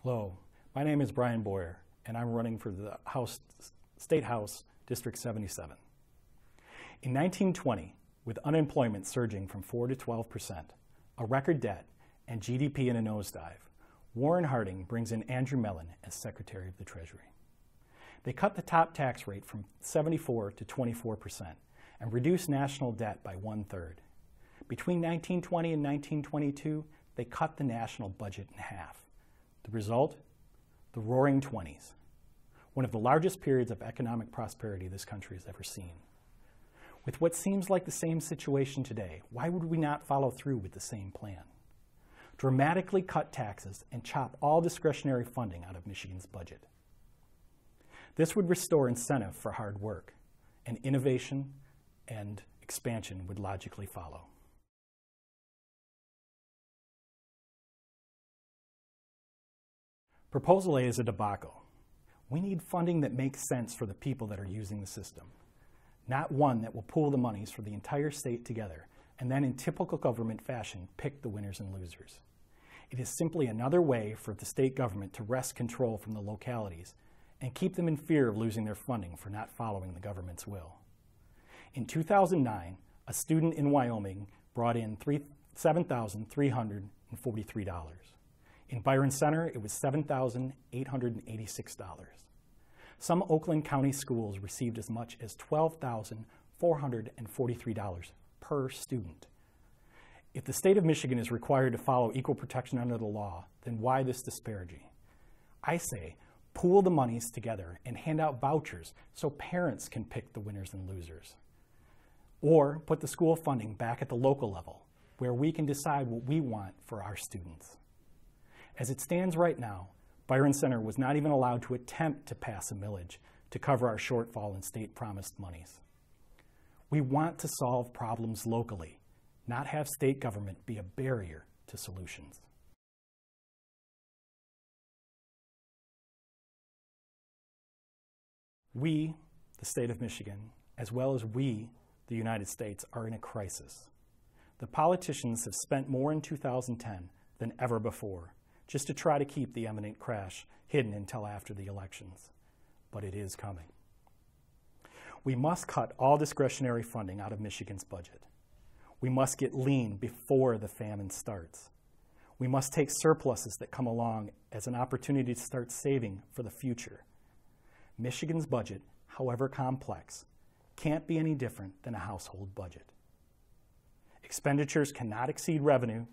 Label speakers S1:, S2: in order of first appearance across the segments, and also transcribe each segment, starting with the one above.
S1: Hello, my name is Brian Boyer, and I'm running for the State House, District 77. In 1920, with unemployment surging from 4 to 12%, a record debt, and GDP in a nosedive, Warren Harding brings in Andrew Mellon as Secretary of the Treasury. They cut the top tax rate from 74 to 24% and reduced national debt by 1/3. Between 1920 and 1922, they cut the national budget in half. The result? The Roaring '20s, one of the largest periods of economic prosperity this country has ever seen. With what seems like the same situation today, why would we not follow through with the same plan? Dramatically cut taxes and chop all discretionary funding out of Michigan's budget. This would restore incentive for hard work, and innovation and expansion would logically follow. Proposal A is a debacle. We need funding that makes sense for the people that are using the system, not one that will pool the monies for the entire state together and then in typical government fashion pick the winners and losers. It is simply another way for the state government to wrest control from the localities and keep them in fear of losing their funding for not following the government's will. In 2009, a student in Wyoming brought in $7,343. In Byron Center, it was $7,886. Some Oakland County schools received as much as $12,443 per student. If the state of Michigan is required to follow equal protection under the law, then why this disparity? I say, pool the monies together and hand out vouchers so parents can pick the winners and losers. Or put the school funding back at the local level, where we can decide what we want for our students. As it stands right now, Byron Center was not even allowed to attempt to pass a millage to cover our shortfall in state-promised monies. We want to solve problems locally, not have state government be a barrier to solutions. We, the state of Michigan, as well as we, the United States, are in a crisis. The politicians have spent more in 2010 than ever before, just to try to keep the imminent crash hidden until after the elections. But it is coming. We must cut all discretionary funding out of Michigan's budget. We must get lean before the famine starts. We must take surpluses that come along as an opportunity to start saving for the future. Michigan's budget, however complex, can't be any different than a household budget. Expenditures cannot exceed revenue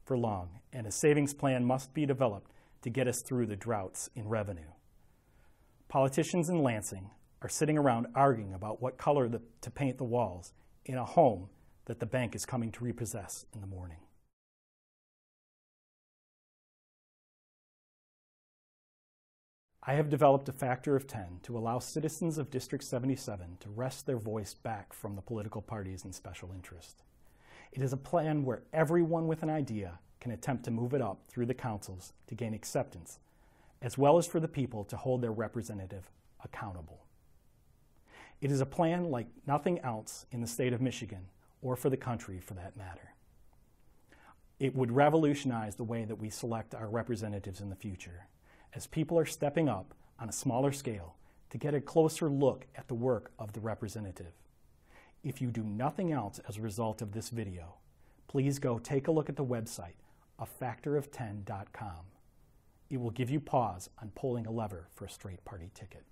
S1: for long, and a savings plan must be developed to get us through the droughts in revenue. Politicians in Lansing are sitting around arguing about what color to paint the walls in a home that the bank is coming to repossess in the morning. I have developed a factor of 10 to allow citizens of District 77 to wrest their voice back from the political parties and special interests. It is a plan where everyone with an idea can attempt to move it up through the councils to gain acceptance, as well as for the people to hold their representative accountable. It is a plan like nothing else in the state of Michigan, or for the country for that matter. It would revolutionize the way that we select our representatives in the future, as people are stepping up on a smaller scale to get a closer look at the work of the representative. If you do nothing else as a result of this video, please go take a look at the website, afactorof10.com. It will give you pause on pulling a lever for a straight party ticket.